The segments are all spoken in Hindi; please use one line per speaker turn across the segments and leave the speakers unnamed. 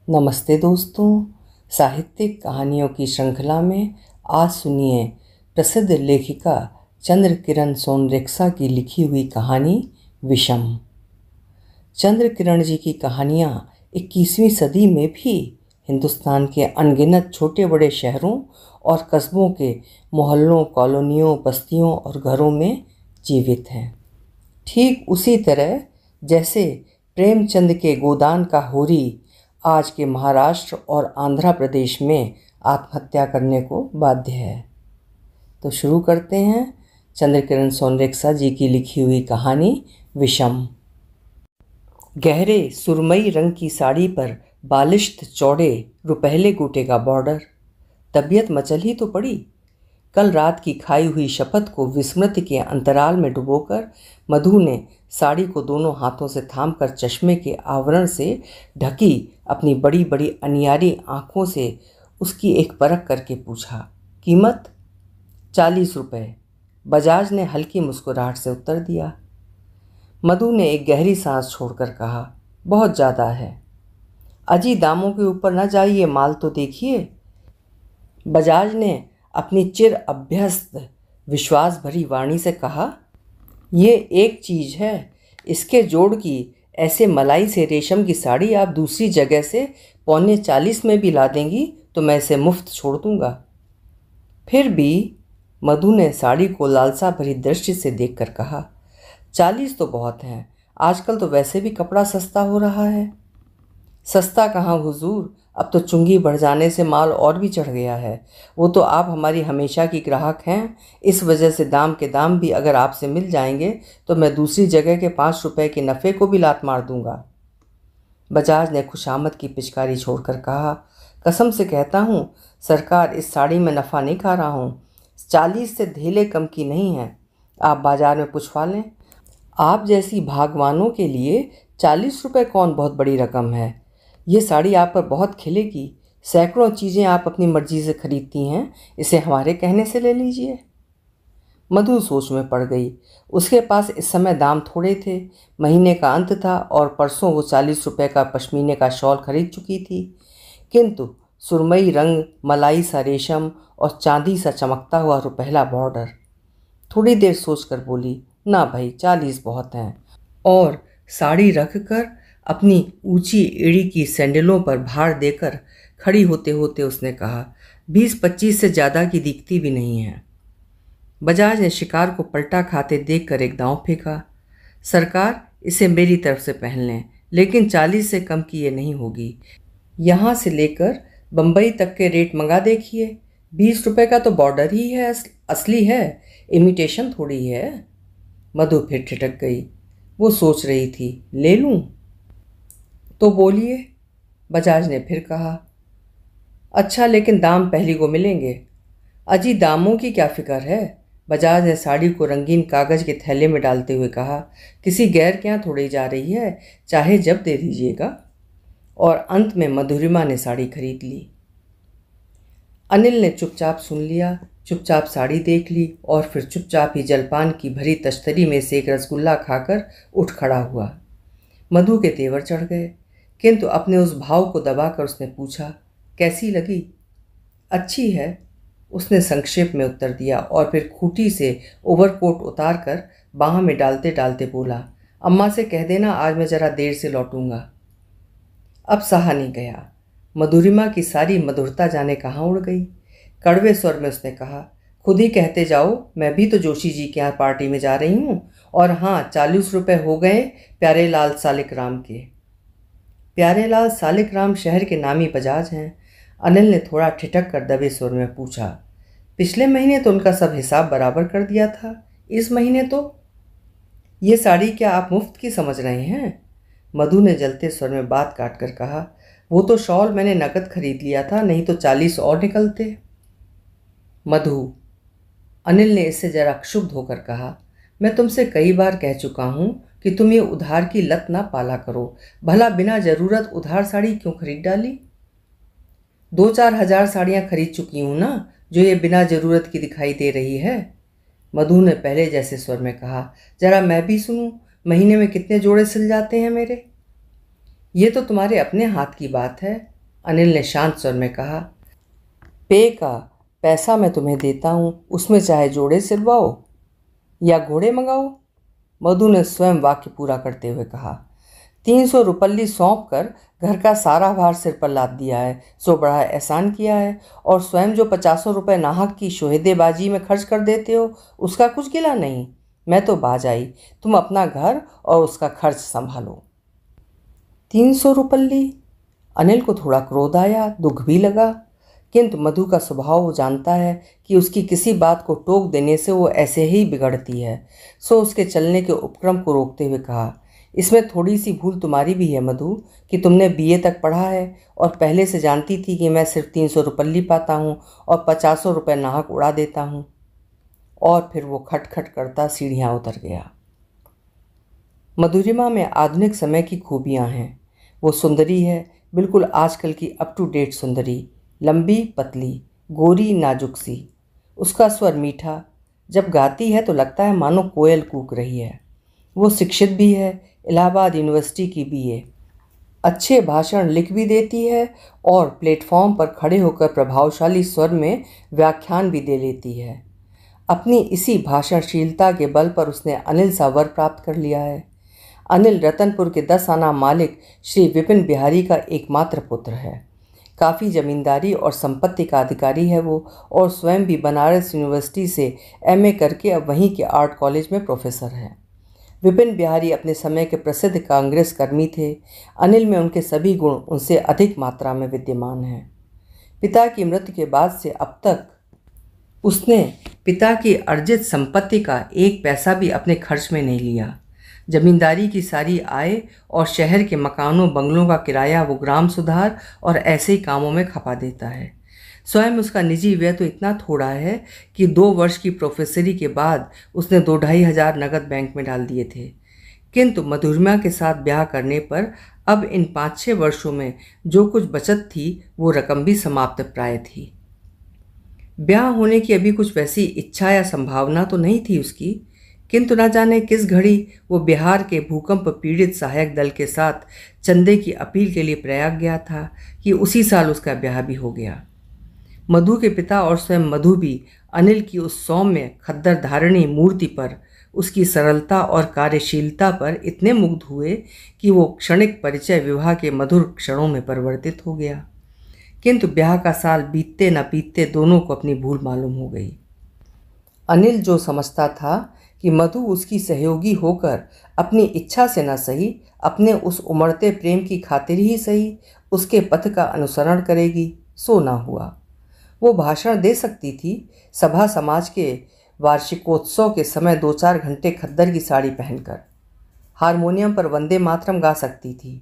नमस्ते दोस्तों, साहित्यिक कहानियों की श्रृंखला में आज सुनिए प्रसिद्ध लेखिका चंद्र किरण सोनरेखा की लिखी हुई कहानी विषम। चंद्र किरण जी की कहानियाँ 21वीं सदी में भी हिंदुस्तान के अनगिनत छोटे बड़े शहरों और कस्बों के मोहल्लों, कॉलोनियों, बस्तियों और घरों में जीवित हैं। ठीक उसी तरह जैसे प्रेमचंद के गोदान का होरी आज के महाराष्ट्र और आंध्र प्रदेश में आत्महत्या करने को बाध्य है। तो शुरू करते हैं चंद्र किरण सोनरेखा जी की लिखी हुई कहानी विषम। गहरे सुरमई रंग की साड़ी पर बालिश्त चौड़े रुपहले गोटे का बॉर्डर। तबीयत मचल ही तो पड़ी। कल रात की खाई हुई शपथ को विस्मृति के अंतराल में डुबोकर मधु ने साड़ी को दोनों हाथों से थामकर चश्मे के आवरण से ढकी अपनी बड़ी बड़ी अनियारी आंखों से उसकी एक परख करके पूछा, कीमत? 40 रुपये। बजाज ने हल्की मुस्कुराहट से उत्तर दिया। मधु ने एक गहरी सांस छोड़कर कहा, बहुत ज़्यादा है। अजी, दामों के ऊपर न जाइए, माल तो देखिए। बजाज ने अपनी चिर अभ्यस्त विश्वास भरी वाणी से कहा, ये एक चीज़ है, इसके जोड़ की ऐसे मलाई से रेशम की साड़ी आप दूसरी जगह से 40 में भी ला देंगी तो मैं इसे मुफ्त छोड़ दूंगा। फिर भी मधु ने साड़ी को लालसा भरी दृष्टि से देखकर कहा, 40 तो बहुत हैं, आजकल तो वैसे भी कपड़ा सस्ता हो रहा है। सस्ता कहाँ हुजूर, अब तो चुंगी बढ़ जाने से माल और भी चढ़ गया है। वो तो आप हमारी हमेशा की ग्राहक हैं, इस वजह से दाम के दाम भी अगर आपसे मिल जाएंगे तो मैं दूसरी जगह के 5 रुपए के नफ़े को भी लात मार दूंगा। बजाज ने खुशामद की पिचकारी छोड़कर कहा, कसम से कहता हूँ सरकार, इस साड़ी में नफ़ा नहीं खा रहा हूँ। 40 से धेले कम की नहीं है। आप बाजार में पुछवा लें। आप जैसी भागवानों के लिए 40 रुपये कौन बहुत बड़ी रकम है। ये साड़ी आप पर बहुत खिलेगी। सैकड़ों चीज़ें आप अपनी मर्जी से खरीदती हैं, इसे हमारे कहने से ले लीजिए। मधु सोच में पड़ गई। उसके पास इस समय दाम थोड़े थे। महीने का अंत था और परसों वो 40 रुपये का पश्मीने का शॉल खरीद चुकी थी। किंतु सुरमई रंग, मलाई सा रेशम और चांदी सा चमकता हुआ रुपहला बॉर्डर। थोड़ी देर सोचकर बोली, ना भाई, 40 बहुत हैं। और साड़ी रख कर अपनी ऊंची एड़ी की सैंडलों पर भार देकर खड़ी होते होते उसने कहा, 20-25 से ज़्यादा की दिखती भी नहीं है। बजाज ने शिकार को पलटा खाते देखकर एक दांव फेंका, सरकार, इसे मेरी तरफ से पहन लें, लेकिन 40 से कम की ये नहीं होगी। यहाँ से लेकर बम्बई तक के रेट मंगा देखिए। 20 रुपये का तो बॉर्डर ही है, असली है, इमिटेशन थोड़ी है। मधु फिर ठिठक गई। वो सोच रही थी, ले लूँ? तो बोलिए, बजाज ने फिर कहा। अच्छा, लेकिन दाम पहली को मिलेंगे। अजी, दामों की क्या फिक्र है? बजाज ने साड़ी को रंगीन कागज़ के थैले में डालते हुए कहा, किसी गैर के यहाँ थोड़ी जा रही है, चाहे जब दे दीजिएगा। और अंत में मधुरिमा ने साड़ी खरीद ली। अनिल ने चुपचाप सुन लिया, चुपचाप साड़ी देख ली और फिर चुपचाप ही जलपान की भरी तश्तरी में से एक रसगुल्ला खाकर उठ खड़ा हुआ। मधु के तेवर चढ़ गए, किंतु अपने उस भाव को दबाकर उसने पूछा, कैसी लगी? अच्छी है, उसने संक्षेप में उत्तर दिया और फिर खूंटी से ओवरकोट उतार कर बाह में डालते डालते बोला, अम्मा से कह देना आज मैं ज़रा देर से लौटूंगा। अब सहा नहीं गया। मधुरिमा की सारी मधुरता जाने कहाँ उड़ गई। कड़वे स्वर में उसने कहा, खुद ही कहते जाओ, मैं भी तो जोशी जी के यहाँ पार्टी में जा रही हूँ। और हाँ, 40 रुपये हो गए प्यारेलाल सालिकराम के। प्यारेलाल सालिकराम शहर के नामी बजाज हैं। अनिल ने थोड़ा ठिठक कर दबे स्वर में पूछा, पिछले महीने तो उनका सब हिसाब बराबर कर दिया था, इस महीने तो? ये साड़ी क्या आप मुफ्त की समझ रहे हैं? मधु ने जलते स्वर में बात काट कर कहा, वो तो शॉल मैंने नकद खरीद लिया था, नहीं तो 40 और निकलते। मधु, अनिल ने इससे जरा क्षुब्ध होकर कहा, मैं तुमसे कई बार कह चुका हूँ कि तुम ये उधार की लत ना पाला करो। भला बिना ज़रूरत उधार साड़ी क्यों खरीद डाली? 2-4 हज़ार साड़ियाँ खरीद चुकी हूँ ना, जो ये बिना ज़रूरत की दिखाई दे रही है। मधु ने पहले जैसे स्वर में कहा, जरा मैं भी सुनूं, महीने में कितने जोड़े सिल जाते हैं मेरे? ये तो तुम्हारे अपने हाथ की बात है। अनिल ने शांत स्वर में कहा। पे का पैसा मैं तुम्हें देता हूँ, उसमें चाहे जोड़े सिलवाओ या घोड़े मंगाओ, मधु ने स्वयं वाक्य पूरा करते हुए कहा। 300 रुपल्ली सौंप कर घर का सारा भार सिर पर लाद दिया है, सो बड़ा एहसान किया है। और स्वयं जो 50 रुपये नाहक की शोहदेबाजी में खर्च कर देते हो, उसका कुछ गिला नहीं। मैं तो बाज आई, तुम अपना घर और उसका खर्च संभालो। 300 रुपल्ली? अनिल को थोड़ा क्रोध आया, दुख भी लगा, किंतु मधु का स्वभाव वो जानता है कि उसकी किसी बात को टोक देने से वो ऐसे ही बिगड़ती है। सो उसके चलने के उपक्रम को रोकते हुए कहा, इसमें थोड़ी सी भूल तुम्हारी भी है मधु कि तुमने बीए तक पढ़ा है और पहले से जानती थी कि मैं सिर्फ 300 रुपल्ली पाता हूँ और 50 रुपये नाहक उड़ा देता हूँ। और फिर वो खटखट करता सीढ़ियाँ उतर गया। मधुरिमा में आधुनिक समय की खूबियाँ हैं। वो सुंदरी है, बिल्कुल आजकल की अप टू डेट सुंदरी, लंबी पतली, गोरी नाजुक सी। उसका स्वर मीठा, जब गाती है तो लगता है मानो कोयल कूक रही है। वो शिक्षित भी है, इलाहाबाद यूनिवर्सिटी की बीए। अच्छे भाषण लिख भी देती है और प्लेटफॉर्म पर खड़े होकर प्रभावशाली स्वर में व्याख्यान भी दे लेती है। अपनी इसी भाषणशीलता के बल पर उसने अनिल सा वर प्राप्त कर लिया है। अनिल रतनपुर के 10 आना मालिक श्री विपिन बिहारी का एकमात्र पुत्र है। काफ़ी जमींदारी और संपत्ति का अधिकारी है वो, और स्वयं भी बनारस यूनिवर्सिटी से एमए करके अब वहीं के आर्ट कॉलेज में प्रोफेसर है। विपिन बिहारी अपने समय के प्रसिद्ध कांग्रेस कर्मी थे। अनिल में उनके सभी गुण उनसे अधिक मात्रा में विद्यमान हैं। पिता की मृत्यु के बाद से अब तक उसने पिता की अर्जित संपत्ति का एक पैसा भी अपने खर्च में नहीं लिया। जमींदारी की सारी आय और शहर के मकानों बंगलों का किराया वो ग्राम सुधार और ऐसे ही कामों में खपा देता है। स्वयं उसका निजी व्यय तो इतना थोड़ा है कि 2 वर्ष की प्रोफेसरी के बाद उसने 2-2.5 हजार नकद बैंक में डाल दिए थे। किंतु मधुरिमा के साथ ब्याह करने पर अब इन 5-6 वर्षों में जो कुछ बचत थी वो रकम भी समाप्त प्राय थी। ब्याह होने की अभी कुछ वैसी इच्छा या संभावना तो नहीं थी उसकी, किंतु न जाने किस घड़ी वो बिहार के भूकंप पीड़ित सहायक दल के साथ चंदे की अपील के लिए प्रयाग गया था कि उसी साल उसका ब्याह भी हो गया। मधु के पिता और स्वयं मधु भी अनिल की उस सौम्य खद्दर धारणी मूर्ति पर, उसकी सरलता और कार्यशीलता पर इतने मुग्ध हुए कि वो क्षणिक परिचय विवाह के मधुर क्षणों में परिवर्तित हो गया। किंतु ब्याह का साल बीतते न बीतते दोनों को अपनी भूल मालूम हो गई। अनिल जो समझता था कि मधु उसकी सहयोगी होकर अपनी इच्छा से न सही, अपने उस उमड़ते प्रेम की खातिर ही सही उसके पथ का अनुसरण करेगी, सो न हुआ। वो भाषण दे सकती थी, सभा समाज के वार्षिकोत्सव के समय 2-4 घंटे खद्दर की साड़ी पहनकर, हारमोनियम पर वंदे मातरम गा सकती थी,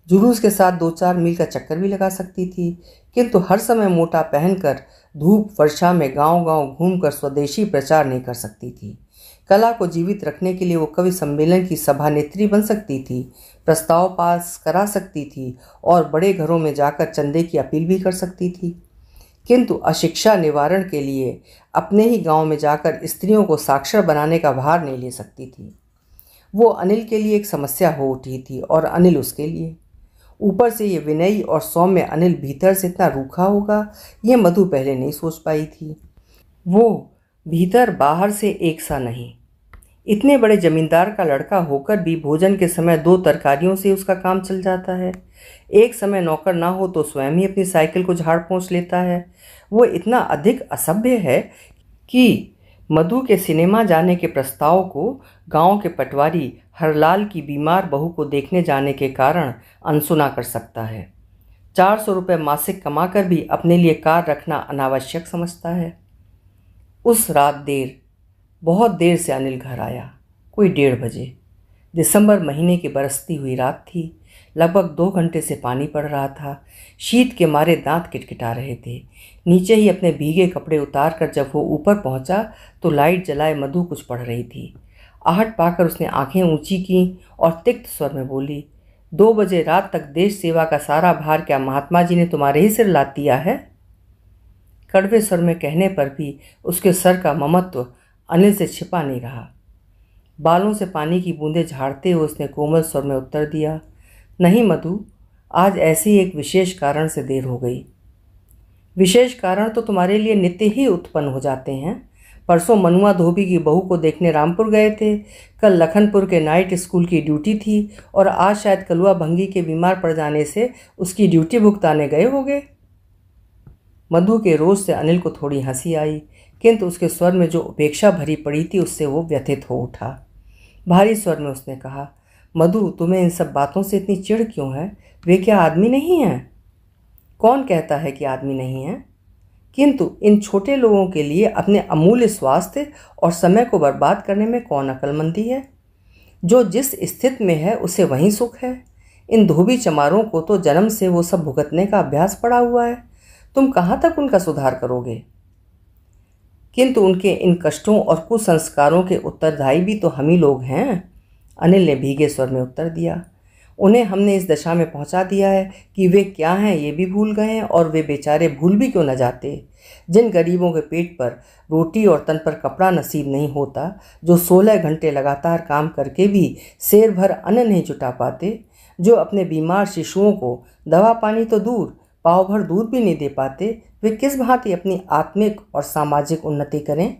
जुलूस के साथ 2-4 मील का चक्कर भी लगा सकती थी, किंतु हर समय मोटा पहनकर धूप वर्षा में गांव-गांव घूमकर स्वदेशी प्रचार नहीं कर सकती थी। कला को जीवित रखने के लिए वो कवि सम्मेलन की सभानेत्री बन सकती थी, प्रस्ताव पास करा सकती थी और बड़े घरों में जाकर चंदे की अपील भी कर सकती थी, किंतु अशिक्षा निवारण के लिए अपने ही गांव में जाकर स्त्रियों को साक्षर बनाने का भार नहीं ले सकती थी। वो अनिल के लिए एक समस्या हो उठी थी और अनिल उसके लिए। ऊपर से ये विनयी और सौम्य अनिल भीतर से इतना रूखा होगा, ये मधु पहले नहीं सोच पाई थी। वो भीतर बाहर से एक सा नहीं। इतने बड़े जमींदार का लड़का होकर भी भोजन के समय 2 तरकारियों से उसका काम चल जाता है। एक समय नौकर ना हो तो स्वयं ही अपनी साइकिल को झाड़ पोंछ लेता है। वो इतना अधिक असभ्य है कि मधु के सिनेमा जाने के प्रस्ताव को गांव के पटवारी हरलाल की बीमार बहू को देखने जाने के कारण अनसुना कर सकता है। 400 रुपये मासिक कमाकर भी अपने लिए कार रखना अनावश्यक समझता है। उस रात बहुत देर से अनिल घर आया, कोई 1:30 बजे। दिसंबर महीने की बरसती हुई रात थी। लगभग 2 घंटे से पानी पड़ रहा था। शीत के मारे दांत किटकिटा रहे थे। नीचे ही अपने भीगे कपड़े उतार कर जब वो ऊपर पहुंचा तो लाइट जलाए मधु कुछ पढ़ रही थी। आहट पाकर उसने आंखें ऊंची की और तिक्त स्वर में बोली, 2 बजे रात तक देश सेवा का सारा भार क्या महात्मा जी ने तुम्हारे ही सिर लाद दिया है? कड़वे स्वर में कहने पर भी उसके सर का ममत्व अनिल से छिपा नहीं रहा। बालों से पानी की बूंदें झाड़ते हुए उसने कोमल स्वर में उत्तर दिया, नहीं मधु, आज ऐसे ही एक विशेष कारण से देर हो गई। विशेष कारण तो तुम्हारे लिए नित्य ही उत्पन्न हो जाते हैं। परसों मनुआ धोबी की बहू को देखने रामपुर गए थे, कल लखनपुर के नाइट स्कूल की ड्यूटी थी और आज शायद कलुआ भंगी के बीमार पड़ जाने से उसकी ड्यूटी भुगताने गए होगे। मधु के रोज से अनिल को थोड़ी हंसी आई, किंतु उसके स्वर में जो उपेक्षा भरी पड़ी थी उससे वो व्यथित हो उठा। भारी स्वर में उसने कहा, मधु, तुम्हें इन सब बातों से इतनी चिढ़ क्यों है? वे क्या आदमी नहीं हैं? कौन कहता है कि आदमी नहीं है? किंतु इन छोटे लोगों के लिए अपने अमूल्य स्वास्थ्य और समय को बर्बाद करने में कौन अक्लमंदी है? जो जिस स्थिति में है उसे वहीं सुख है। इन धोबी चमारों को तो जन्म से वो सब भुगतने का अभ्यास पड़ा हुआ है। तुम कहाँ तक उनका सुधार करोगे? किंतु उनके इन कष्टों और कुसंस्कारों के उत्तरदायी भी तो हम ही लोग हैं। अनिल ने भीगे स्वर में उत्तर दिया। उन्हें हमने इस दशा में पहुंचा दिया है कि वे क्या हैं ये भी भूल गए हैं, और वे बेचारे भूल भी क्यों न जाते। जिन गरीबों के पेट पर रोटी और तन पर कपड़ा नसीब नहीं होता, जो 16 घंटे लगातार काम करके भी शेर भर अन्न नहीं जुटा पाते, जो अपने बीमार शिशुओं को दवा पानी तो दूर पाव भर दूध भी नहीं दे पाते, वे किस भांति अपनी आत्मिक और सामाजिक उन्नति करें?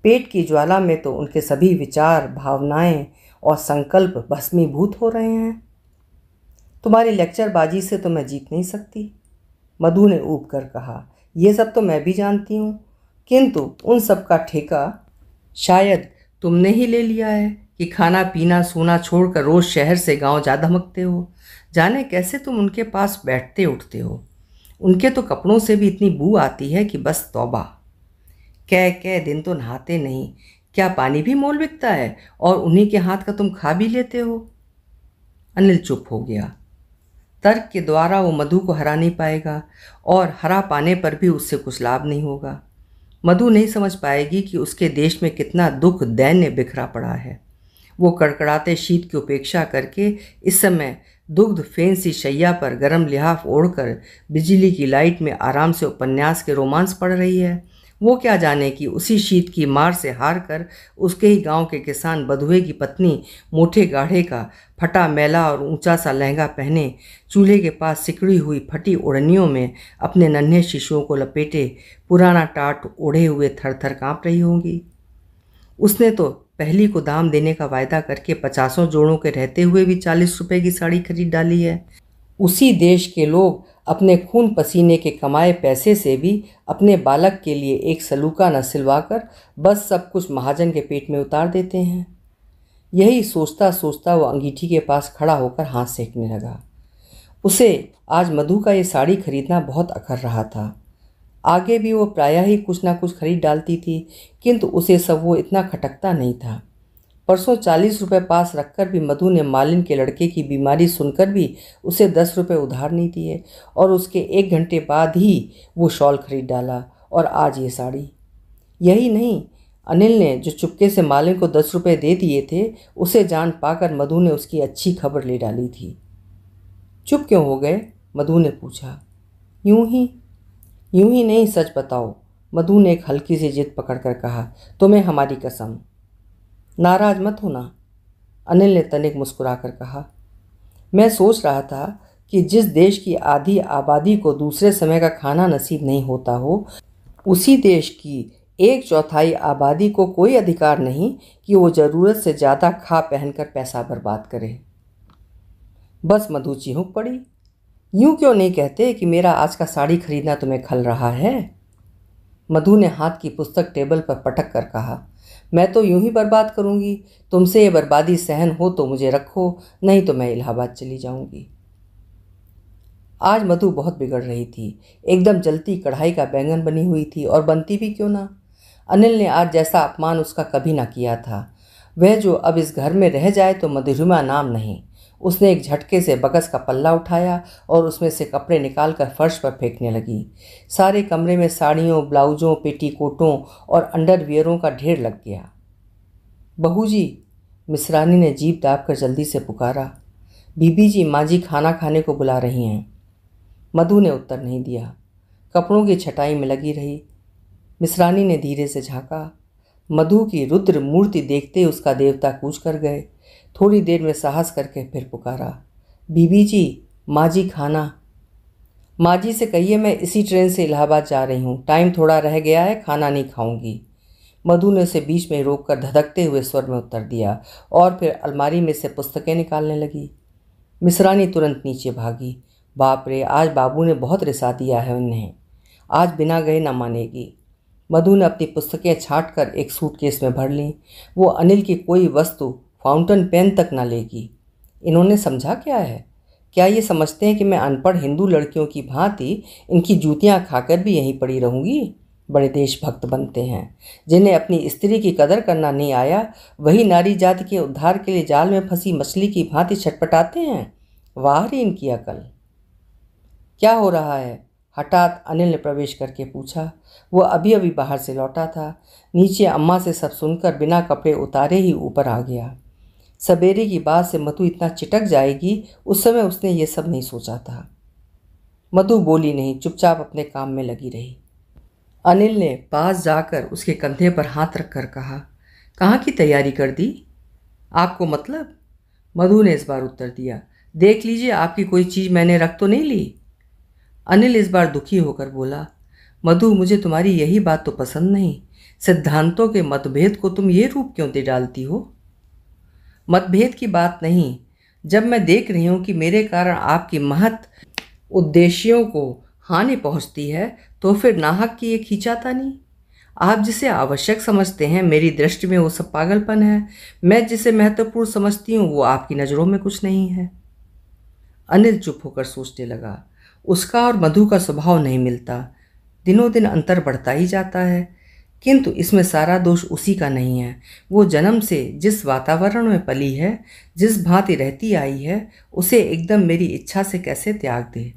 पेट की ज्वाला में तो उनके सभी विचार, भावनाएं और संकल्प भस्मीभूत हो रहे हैं। तुम्हारी लेक्चरबाजी से तो मैं जीत नहीं सकती, मधु ने ऊब कर कहा। ये सब तो मैं भी जानती हूँ, किंतु उन सब का ठेका शायद तुमने ही ले लिया है कि खाना पीना सोना छोड़कर रोज शहर से गांव जा धमकते हो। जाने कैसे तुम उनके पास बैठते उठते हो। उनके तो कपड़ों से भी इतनी बू आती है कि बस तौबा। कै दिन तो नहाते नहीं, क्या पानी भी मोल बिकता है? और उन्हीं के हाथ का तुम खा भी लेते हो। अनिल चुप हो गया। तर्क के द्वारा वो मधु को हरा नहीं पाएगा, और हरा पाने पर भी उससे कुछ लाभ नहीं होगा। मधु नहीं समझ पाएगी कि उसके देश में कितना दुख दैन्य बिखरा पड़ा है। वो कड़कड़ाते शीत की उपेक्षा करके इस समय दुग्ध फेन सी शैया पर गर्म लिहाफ ओढ़कर बिजली की लाइट में आराम से उपन्यास के रोमांस पढ़ रही है। वो क्या जाने कि उसी शीत की मार से हार कर उसके ही गांव के किसान बधुए की पत्नी मोटे गाढ़े का फटा मैला और ऊंचा सा लहंगा पहने चूल्हे के पास सिकड़ी हुई फटी ओढ़नियों में अपने नन्हे शिशुओं को लपेटे पुराना टाट ओढ़े हुए थर थर काँप रही होंगी। उसने तो पहली को दाम देने का वायदा करके 50 जोड़ों के रहते हुए भी 40 रुपए की साड़ी खरीद डाली है। उसी देश के लोग अपने खून पसीने के कमाए पैसे से भी अपने बालक के लिए एक सलूका न सिलवाकर बस सब कुछ महाजन के पेट में उतार देते हैं। यही सोचता सोचता वो अंगीठी के पास खड़ा होकर हाथ सेकने लगा। उसे आज मधु का ये साड़ी खरीदना बहुत अखर रहा था। आगे भी वो प्रायः ही कुछ ना कुछ खरीद डालती थी, किंतु उसे सब वो इतना खटकता नहीं था। परसों 40 रुपये पास रखकर भी मधु ने मालिन के लड़के की बीमारी सुनकर भी उसे 10 रुपये उधार नहीं दिए, और उसके 1 घंटे बाद ही वो शॉल खरीद डाला, और आज ये साड़ी। यही नहीं, अनिल ने जो चुपके से मालिन को 10 रुपये दे दिए थे, उसे जान पाकर मधु ने उसकी अच्छी खबर ले डाली थी। चुप क्यों हो गए? मधु ने पूछा। यूं ही नहीं, सच बताओ, मधु ने एक हल्की सी जिद पकड़कर कहा। तुम्हें हमारी कसम। नाराज मत होना, अनिल ने तनिक मुस्कुराकर कहा। मैं सोच रहा था कि जिस देश की आधी आबादी को दूसरे समय का खाना नसीब नहीं होता हो, उसी देश की 1/4 आबादी को कोई अधिकार नहीं कि वो ज़रूरत से ज़्यादा खा पहनकर पैसा बर्बाद करे। बस मधु चिहुक पड़ी। यूं क्यों नहीं कहते कि मेरा आज का साड़ी खरीदना तुम्हें खल रहा है? मधु ने हाथ की पुस्तक टेबल पर पटक कर कहा। मैं तो यूं ही बर्बाद करूंगी। तुमसे ये बर्बादी सहन हो तो मुझे रखो, नहीं तो मैं इलाहाबाद चली जाऊंगी। आज मधु बहुत बिगड़ रही थी। एकदम जलती कढ़ाई का बैंगन बनी हुई थी, और बनती भी क्यों ना। अनिल ने आज जैसा अपमान उसका कभी ना किया था। वह जो अब इस घर में रह जाए तो मधुरिमा नाम नहीं। उसने एक झटके से बगस का पल्ला उठाया और उसमें से कपड़े निकालकर फर्श पर फेंकने लगी। सारे कमरे में साड़ियों, ब्लाउजों, पेटीकोटों और अंडरवियरों का ढेर लग गया। बहू जी, मिसरानी ने जीभ दाबकर जल्दी से पुकारा। बीबी जी, माँ जी खाना खाने को बुला रही हैं। मधु ने उत्तर नहीं दिया, कपड़ों की छटाई में लगी रही। मिसरानी ने धीरे से झांका। मधु की रुद्र मूर्ति देखते उसका देवता कूच कर गए। थोड़ी देर में साहस करके फिर पुकारा, बीबी जी, माँ जी खाना। माँ जी से कहिए मैं इसी ट्रेन से इलाहाबाद जा रही हूँ, टाइम थोड़ा रह गया है, खाना नहीं खाऊंगी। मधु ने उसे बीच में रोककर धधकते हुए स्वर में उत्तर दिया और फिर अलमारी में से पुस्तकें निकालने लगी। मिसरानी तुरंत नीचे भागी। बाप रे, आज बाबू ने बहुत रिसा दिया है उन्हें, आज बिना गए न मानेगी। मधु ने अपनी पुस्तकें छाँट कर एक सूटकेस में भर लीं। वो अनिल की कोई वस्तु, फाउंटेन पेन तक न लेगी। इन्होंने समझा क्या है? क्या ये समझते हैं कि मैं अनपढ़ हिंदू लड़कियों की भांति इनकी जूतियां खाकर भी यहीं पड़ी रहूंगी? बड़े देशभक्त बनते हैं। जिन्हें अपनी स्त्री की कदर करना नहीं आया, वही नारी जाति के उद्धार के लिए जाल में फंसी मछली की भांति छटपटाते हैं। वाह रे इनकी अकल! क्या हो रहा है? हठात अनिल ने प्रवेश करके पूछा। वो अभी अभी बाहर से लौटा था। नीचे अम्मा से सब सुनकर बिना कपड़े उतारे ही ऊपर आ गया। सवेरे की बात से मधु इतना चिटक जाएगी, उस समय उसने ये सब नहीं सोचा था। मधु बोली नहीं, चुपचाप अपने काम में लगी रही। अनिल ने पास जाकर उसके कंधे पर हाथ रखकर कहा, कहाँ की तैयारी कर दी? आपको मतलब? मधु ने इस बार उत्तर दिया, देख लीजिए आपकी कोई चीज़ मैंने रख तो नहीं ली। अनिल इस बार दुखी होकर बोला, मधु मुझे तुम्हारी यही बात तो पसंद नहीं। सिद्धांतों के मतभेद को तुम ये रूप क्यों दे डालती हो? मतभेद की बात नहीं, जब मैं देख रही हूँ कि मेरे कारण आपकी महत उद्देश्यों को हानि पहुँचती है, तो फिर नाहक की ये खींचातानी। आप जिसे आवश्यक समझते हैं, मेरी दृष्टि में वो सब पागलपन है। मैं जिसे महत्वपूर्ण समझती हूँ, वो आपकी नज़रों में कुछ नहीं है। अनिल चुप होकर सोचने लगा। उसका और मधु का स्वभाव नहीं मिलता, दिनों दिन अंतर बढ़ता ही जाता है। किंतु इसमें सारा दोष उसी का नहीं है। वो जन्म से जिस वातावरण में पली है, जिस भांति रहती आई है, उसे एकदम मेरी इच्छा से कैसे त्याग दे।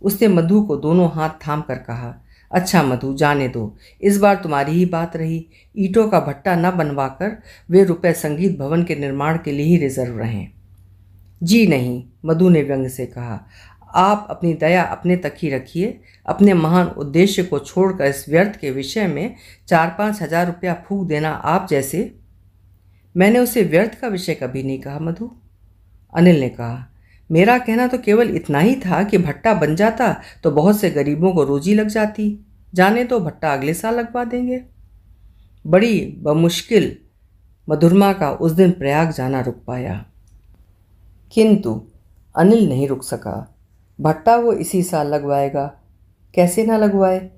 उसने मधु को दोनों हाथ थाम कर कहा, अच्छा मधु, जाने दो, इस बार तुम्हारी ही बात रही। ईंटों का भट्टा न बनवाकर वे रुपए संगीत भवन के निर्माण के लिए ही रिजर्व रहें। जी नहीं, मधु ने व्यंग से कहा, आप अपनी दया अपने तक ही रखिए। अपने महान उद्देश्य को छोड़कर इस व्यर्थ के विषय में 4-5 हजार रुपया फूंक देना आप जैसे। मैंने उसे व्यर्थ का विषय कभी नहीं कहा मधु। अनिल ने कहा, मेरा कहना तो केवल इतना ही था कि भट्टा बन जाता तो बहुत से गरीबों को रोजी लग जाती। जाने तो भट्टा अगले साल लगवा देंगे। बड़ी बमुश्किल मधुरमा का उस दिन प्रयाग जाना रुक पाया, किंतु अनिल नहीं रुक सका। भट्टा वो इसी साल लगवाएगा, कैसे ना लगवाए।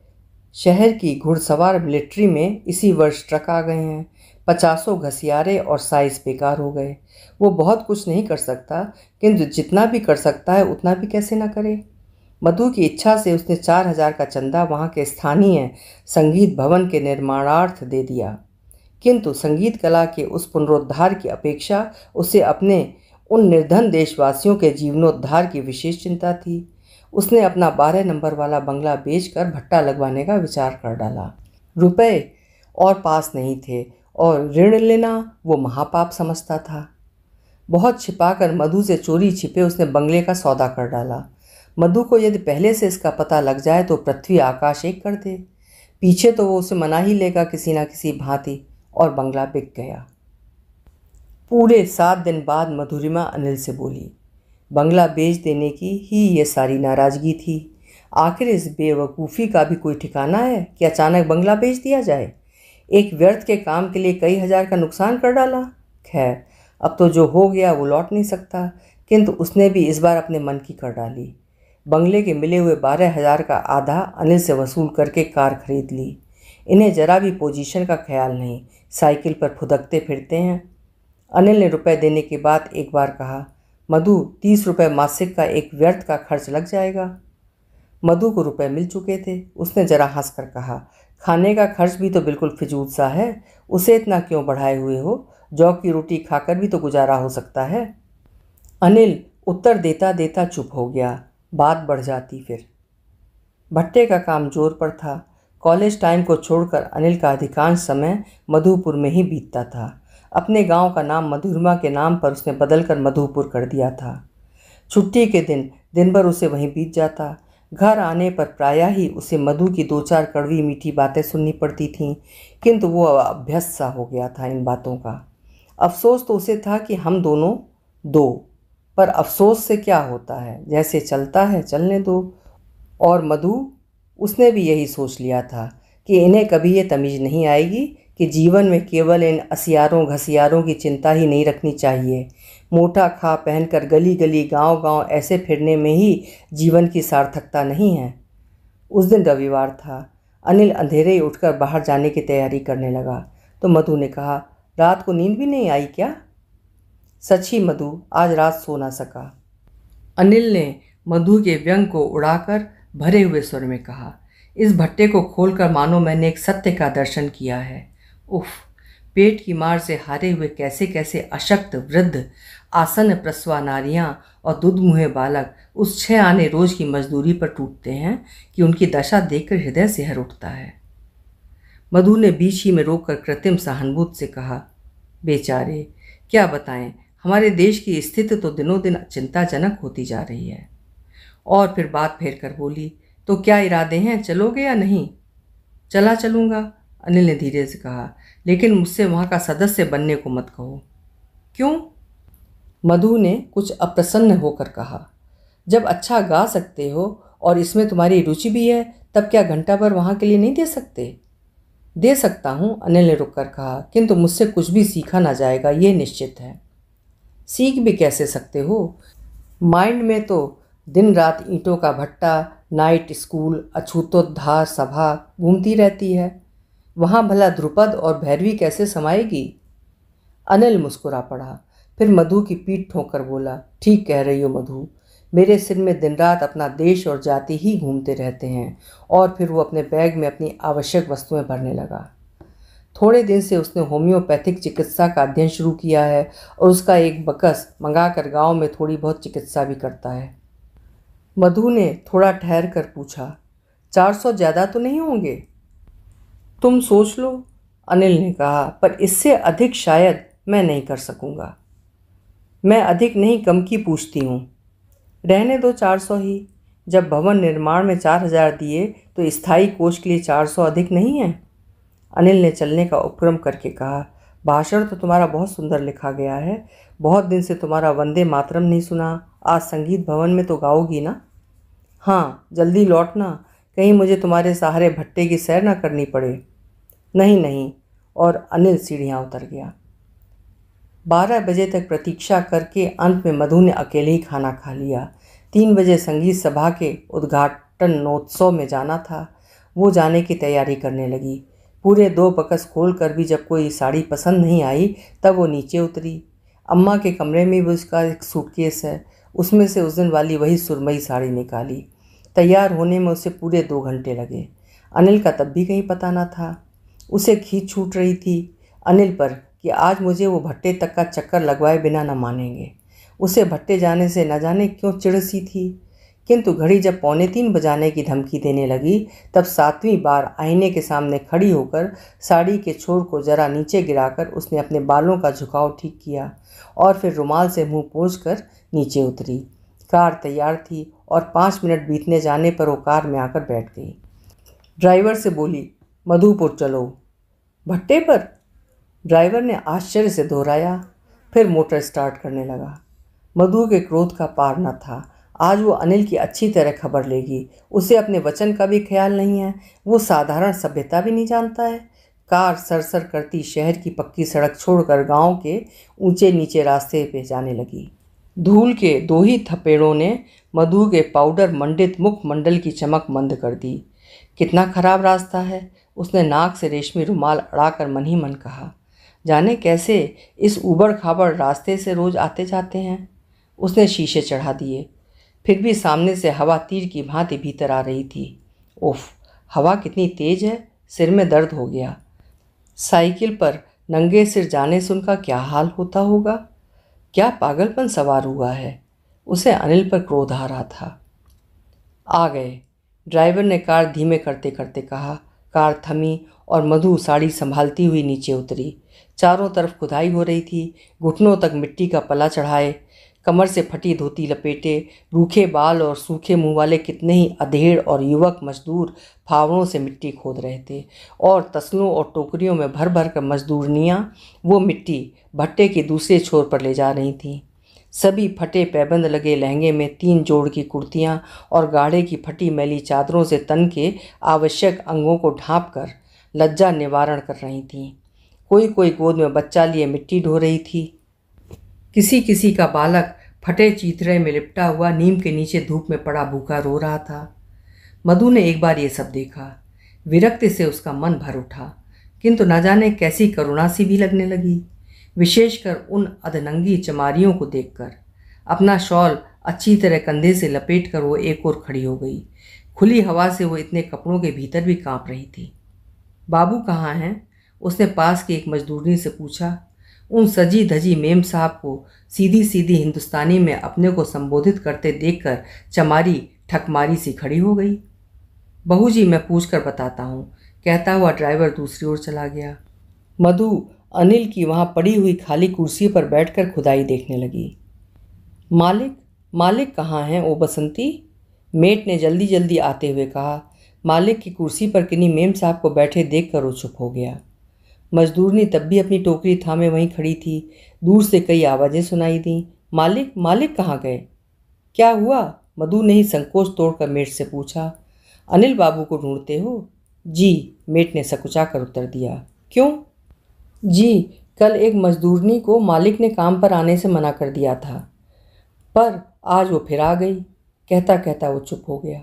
शहर की घुड़सवार मिलिट्री में इसी वर्ष ट्रक आ गए हैं। 50 घसियारे और साइज बेकार हो गए। वो बहुत कुछ नहीं कर सकता, किंतु जितना भी कर सकता है उतना भी कैसे ना करे। मधु की इच्छा से उसने 4,000 का चंदा वहाँ के स्थानीय संगीत भवन के निर्माणार्थ दे दिया। किंतु संगीत कला के उस पुनरुद्धार की अपेक्षा उसे अपने उन निर्धन देशवासियों के जीवनोद्धार की विशेष चिंता थी। उसने अपना 12 नंबर वाला बंगला बेचकर भट्टा लगवाने का विचार कर डाला। रुपए और पास नहीं थे और ऋण लेना वो महापाप समझता था। बहुत छिपाकर मधु से चोरी छिपे उसने बंगले का सौदा कर डाला। मधु को यदि पहले से इसका पता लग जाए तो पृथ्वी आकाश एक कर दे। पीछे तो वो उसे मना ही लेगा किसी न किसी भांति, और बंगला बिक गया। पूरे 7 दिन बाद मधुरिमा अनिल से बोली, बंगला बेच देने की ही ये सारी नाराज़गी थी। आखिर इस बेवकूफ़ी का भी कोई ठिकाना है कि अचानक बंगला बेच दिया जाए। एक व्यर्थ के काम के लिए कई हजार का नुकसान कर डाला। खैर, अब तो जो हो गया वो लौट नहीं सकता, किंतु उसने भी इस बार अपने मन की कर डाली। बंगले के मिले हुए 12,000 का आधा अनिल से वसूल करके कार खरीद ली। इन्हें जरा भी पोजीशन का ख्याल नहीं, साइकिल पर फुदकते फिरते हैं। अनिल ने रुपए देने के बाद एक बार कहा, मधु 30 रुपये मासिक का एक व्यर्थ का खर्च लग जाएगा। मधु को रुपए मिल चुके थे। उसने जरा हंसकर कहा, खाने का खर्च भी तो बिल्कुल फिजूल सा है, उसे इतना क्यों बढ़ाए हुए हो? जौ की रोटी खाकर भी तो गुजारा हो सकता है। अनिल उत्तर देता देता चुप हो गया। बात बढ़ जाती फिर। भट्टे का काम जोर पर था। कॉलेज टाइम को छोड़कर अनिल का अधिकांश समय मधुपुर में ही बीतता था। अपने गांव का नाम मधुरमा के नाम पर उसने बदलकर मधुपुर कर दिया था। छुट्टी के दिन दिन भर उसे वहीं बीत जाता। घर आने पर प्रायः ही उसे मधु की 2-4 कड़वी मीठी बातें सुननी पड़ती थीं, किंतु वो अभ्यस्त सा हो गया था इन बातों का। अफसोस तो उसे था कि हम दोनों दो, पर अफसोस से क्या होता है, जैसे चलता है चलने दो। और मधु, उसने भी यही सोच लिया था कि इन्हें कभी ये तमीज़ नहीं आएगी कि जीवन में केवल इन असियारों घसियारों की चिंता ही नहीं रखनी चाहिए। मोटा खा पहनकर गली गली गांव गांव ऐसे फिरने में ही जीवन की सार्थकता नहीं है। उस दिन रविवार था। अनिल अंधेरे ही उठकर बाहर जाने की तैयारी करने लगा तो मधु ने कहा, रात को नींद भी नहीं आई क्या? सच ही मधु, आज रात सो ना सका। अनिल ने मधु के व्यंग को उड़ाकर भरे हुए स्वर में कहा, इस भट्टे को खोलकर मानो मैंने एक सत्य का दर्शन किया है। उफ, पेट की मार से हारे हुए कैसे कैसे अशक्त वृद्ध, आसन प्रसवा नारियां और दुधमुहे बालक उस 6 आने रोज की मजदूरी पर टूटते हैं कि उनकी दशा देखकर हृदय सिहर उठता है। मधु ने बीच ही में रोककर कृत्रिम सहानुभूति से कहा, बेचारे, क्या बताएं, हमारे देश की स्थिति तो दिनों दिन चिंताजनक होती जा रही है। और फिर बात फेर कर बोली, तो क्या इरादे हैं, चलोगे या नहीं? चला चलूँगा, अनिल ने धीरे से कहा, लेकिन मुझसे वहाँ का सदस्य बनने को मत कहो। क्यों? मधु ने कुछ अप्रसन्न होकर कहा, जब अच्छा गा सकते हो और इसमें तुम्हारी रुचि भी है, तब क्या घंटा भर वहाँ के लिए नहीं दे सकते? दे सकता हूँ, अनिल ने रुककर कहा, किंतु मुझसे कुछ भी सीखा ना जाएगा, ये निश्चित है। सीख भी कैसे सकते हो? माइंड में तो दिन रात ईंटों का भट्टा, नाइट स्कूल, अछूतोद्धार सभा घूमती रहती है। वहाँ भला ध्रुपद और भैरवी कैसे समाएगी? अनिल मुस्कुरा पड़ा, फिर मधु की पीठ ठोंकर बोला, ठीक कह रही हो मधु, मेरे सिर में दिन रात अपना देश और जाति ही घूमते रहते हैं। और फिर वो अपने बैग में अपनी आवश्यक वस्तुएं भरने लगा। थोड़े दिन से उसने होम्योपैथिक चिकित्सा का अध्ययन शुरू किया है और उसका एक बकस मंगाकर गांव में थोड़ी बहुत चिकित्सा भी करता है। मधु ने थोड़ा ठहर कर पूछा, 400 ज़्यादा तो नहीं होंगे? तुम सोच लो, अनिल ने कहा, पर इससे अधिक शायद मैं नहीं कर सकूंगा। मैं अधिक नहीं कम की पूछती हूँ। रहने दो 400 ही। जब भवन निर्माण में 4000 दिए तो स्थायी कोष के लिए 400 अधिक नहीं है? अनिल ने चलने का उपक्रम करके कहा, भाषण तो तुम्हारा बहुत सुंदर लिखा गया है। बहुत दिन से तुम्हारा वंदे मातरम नहीं सुना। आज संगीत भवन में तो गाओगी ना? हाँ, जल्दी लौटना, कहीं मुझे तुम्हारे सहारे भट्टे की सैर ना करनी पड़े। नहीं नहीं। और अनिल सीढ़ियाँ उतर गया। 12 बजे तक प्रतीक्षा करके अंत में मधु ने अकेले ही खाना खा लिया। 3 बजे संगीत सभा के उद्घाटनोत्सव में जाना था। वो जाने की तैयारी करने लगी। पूरे 2 बकस खोल कर भी जब कोई साड़ी पसंद नहीं आई तब वो नीचे उतरी। अम्मा के कमरे में भी उसका एक सूटकेस है, उसमें से उस दिन वाली वही सुरमई साड़ी निकाली। तैयार होने में उसे पूरे 2 घंटे लगे। अनिल का तब भी कहीं पता न था। उसे खींच छूट रही थी अनिल पर कि आज मुझे वो भट्टे तक का चक्कर लगवाए बिना न मानेंगे। उसे भट्टे जाने से न जाने क्यों चिढ़ सी थी। किंतु घड़ी जब 2:45 बजाने की धमकी देने लगी तब 7वीं बार आईने के सामने खड़ी होकर साड़ी के छोर को जरा नीचे गिराकर उसने अपने बालों का झुकाव ठीक किया और फिर रुमाल से मुंह पोंछकर नीचे उतरी। कार तैयार थी और 5 मिनट बीतने जाने पर वो कार में आकर बैठ गई। ड्राइवर से बोली, मधुपुर चलो। भट्टे पर? ड्राइवर ने आश्चर्य से दोहराया, फिर मोटर स्टार्ट करने लगा। मधु के क्रोध का पार न था। आज वो अनिल की अच्छी तरह खबर लेगी। उसे अपने वचन का भी ख्याल नहीं है। वो साधारण सभ्यता भी नहीं जानता है। कार सरसर करती शहर की पक्की सड़क छोड़कर गांव के ऊंचे नीचे रास्ते पे जाने लगी। धूल के 2 ही थपेड़ों ने मधु के पाउडर मंडित मुखमंडल की चमक मंद कर दी। कितना खराब रास्ता है, उसने नाक से रेशमी रुमाल अड़ाकर मन ही मन कहा। जाने कैसे इस ऊबड़ खाबड़ रास्ते से रोज आते जाते हैं। उसने शीशे चढ़ा दिए, फिर भी सामने से हवा तीर की भांति भीतर आ रही थी। उफ, हवा कितनी तेज है, सिर में दर्द हो गया। साइकिल पर नंगे सिर जाने से उनका क्या हाल होता होगा। क्या पागलपन सवार हुआ है। उसे अनिल पर क्रोध आ रहा था। आ गए, ड्राइवर ने कार धीमे करते करते कहा। कार थमी और मधु साड़ी संभालती हुई नीचे उतरी। चारों तरफ खुदाई हो रही थी। घुटनों तक मिट्टी का पला चढ़ाए, कमर से फटी धोती लपेटे, रूखे बाल और सूखे मुंह वाले कितने ही अधेड़ और युवक मजदूर फावड़ों से मिट्टी खोद रहे थे और तसलों और टोकरियों में भर भर कर मजदूरनियाँ वो मिट्टी भट्टे के दूसरे छोर पर ले जा रही थीं। सभी फटे पैबंद लगे लहंगे में 3 जोड़ की कुर्तियां और गाढ़े की फटी मैली चादरों से तन के आवश्यक अंगों को ढांप कर लज्जा निवारण कर रही थीं। कोई कोई गोद में बच्चा लिए मिट्टी ढो रही थी। किसी किसी का बालक फटे चीथड़े में लिपटा हुआ नीम के नीचे धूप में पड़ा भूखा रो रहा था। मधु ने एक बार ये सब देखा। विरक्ति से उसका मन भर उठा, किंतु न जाने कैसी करुणा सी भी लगने लगी, विशेषकर उन अधनंगी चमारियों को देखकर। अपना शॉल अच्छी तरह कंधे से लपेटकर वो एक ओर खड़ी हो गई। खुली हवा से वो इतने कपड़ों के भीतर भी कांप रही थी। बाबू कहाँ हैं? उसने पास की एक मजदूरनी से पूछा। उन सजी धजी मेम साहब को सीधी सीधी हिंदुस्तानी में अपने को संबोधित करते देखकर चमारी ठकमारी सी खड़ी हो गई। बहू जी, मैं पूछ कर बताता हूँ, कहता हुआ ड्राइवर दूसरी ओर चला गया। मधु अनिल की वहाँ पड़ी हुई खाली कुर्सी पर बैठकर खुदाई देखने लगी। मालिक कहाँ हैं ओ बसंती? मेट ने जल्दी जल्दी आते हुए कहा। मालिक की कुर्सी पर किन्हीं मेम साहब को बैठे देखकर वो चुप हो गया। मजदूरनी तब भी अपनी टोकरी थामे वहीं खड़ी थी। दूर से कई आवाज़ें सुनाई दीं। मालिक कहाँ गए? क्या हुआ? मधु ने ही संकोच तोड़कर मेट से पूछा। अनिल बाबू को ढूंढते हो? जी, मेट ने सकुचा कर उत्तर दिया। क्यों? जी, कल एक मजदूरनी को मालिक ने काम पर आने से मना कर दिया था, पर आज वो फिर आ गई। कहता कहता वो चुप हो गया।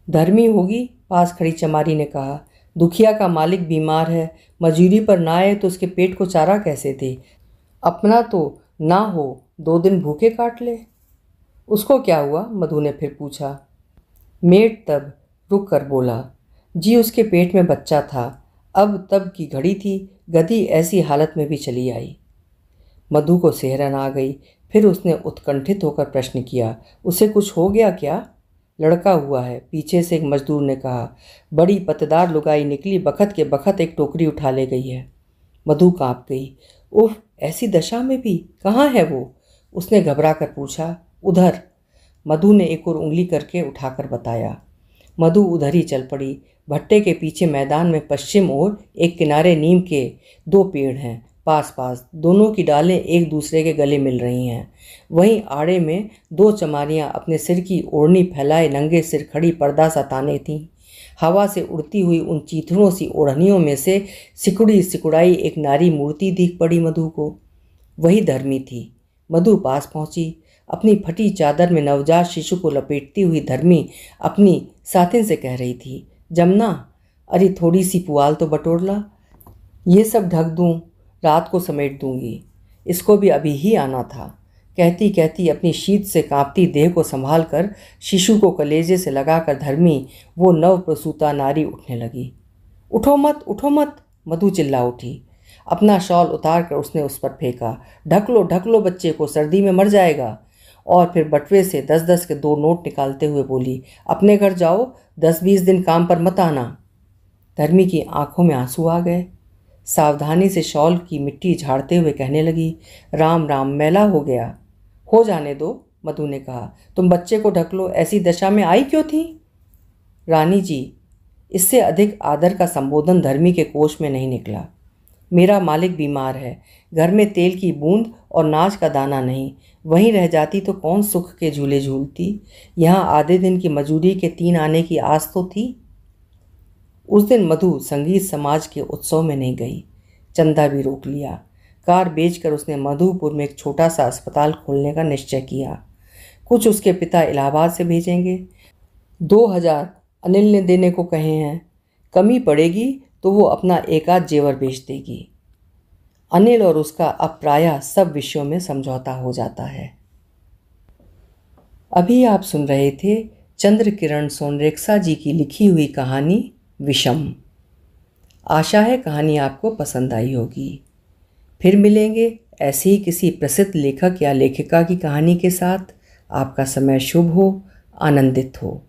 धर्मी होगी, पास खड़ी चमारी ने कहा। दुखिया का मालिक बीमार है, मजूरी पर ना आए तो उसके पेट को चारा कैसे दे? अपना तो ना हो, 2 दिन भूखे काट ले। उसको क्या हुआ? मधु ने फिर पूछा। मेट तब रुक कर बोला। जी, उसके पेट में बच्चा था। अब तब की घड़ी थी, गधी ऐसी हालत में भी चली आई। मधु को सेहरन आ गई। फिर उसने उत्कंठित होकर प्रश्न किया, उसे कुछ हो गया क्या? लड़का हुआ है, पीछे से एक मजदूर ने कहा। बड़ी पतदार लुगाई निकली, बखत के बखत एक टोकरी उठा ले गई है। मधु कांप गई। उफ, ऐसी दशा में भी? कहाँ है वो? उसने घबरा कर पूछा। उधर। मधु ने एक और उंगली करके उठाकर बताया। मधु उधर ही चल पड़ी। भट्टे के पीछे मैदान में पश्चिम ओर एक किनारे नीम के 2 पेड़ हैं, पास पास। दोनों की डालें एक दूसरे के गले मिल रही हैं। वहीं आड़े में 2 चमारियां अपने सिर की ओढ़नी फैलाए नंगे सिर खड़ी पर्दा सा ताने थीं। हवा से उड़ती हुई उन चीथड़ों सी ओढ़नियों में से सिकुड़ी सिकुड़ाई एक नारी मूर्ति दिख पड़ी मधु को। वही धर्मी थी। मधु पास पहुंची। अपनी फटी चादर में नवजात शिशु को लपेटती हुई धर्मी अपनी साथिन से कह रही थी, जमुना, अरे थोड़ी सी पुआल तो बटोर ला। ये सब ढक दूँ, रात को समेट दूंगी। इसको भी अभी ही आना था। कहती कहती अपनी शीत से कांपती देह को संभाल कर शिशु को कलेजे से लगाकर धर्मी वो नव प्रसूता नारी उठने लगी। उठो मत, मधु चिल्ला उठी। अपना शॉल उतार कर उसने उस पर फेंका। ढक लो बच्चे को, सर्दी में मर जाएगा। और फिर बटुए से 10-10 के 2 नोट निकालते हुए बोली, अपने घर जाओ, 10-20 दिन काम पर मत आना। धर्मी की आंखों में आंसू आ गए। सावधानी से शॉल की मिट्टी झाड़ते हुए कहने लगी, राम राम, मैला हो गया। हो जाने दो, मधु ने कहा। तुम बच्चे को ढक लो, ऐसी दशा में आई क्यों थी? रानी जी, इससे अधिक आदर का संबोधन धर्मी के कोश में नहीं निकला। मेरा मालिक बीमार है, घर में तेल की बूंद और नाच का दाना नहीं। वहीं रह जाती तो कौन सुख के झूले झूलती। यहाँ आधे दिन की मजूरी के 3 आने की आस तो थी। उस दिन मधु संगीत समाज के उत्सव में नहीं गई। चंदा भी रोक लिया। कार बेचकर उसने मधुपुर में एक छोटा सा अस्पताल खोलने का निश्चय किया। कुछ उसके पिता इलाहाबाद से भेजेंगे। 2000 अनिल ने देने को कहे हैं। कमी पड़ेगी तो वो अपना एकाध जेवर बेच देगी। अनिल और उसका अब प्रायः सब विषयों में समझौता हो जाता है। अभी आप सुन रहे थे चंद्र किरण सोनरेखा जी की लिखी हुई कहानी विषम। आशा है कहानी आपको पसंद आई होगी। फिर मिलेंगे ऐसे ही किसी प्रसिद्ध लेखक या लेखिका की कहानी के साथ। आपका समय शुभ हो, आनंदित हो।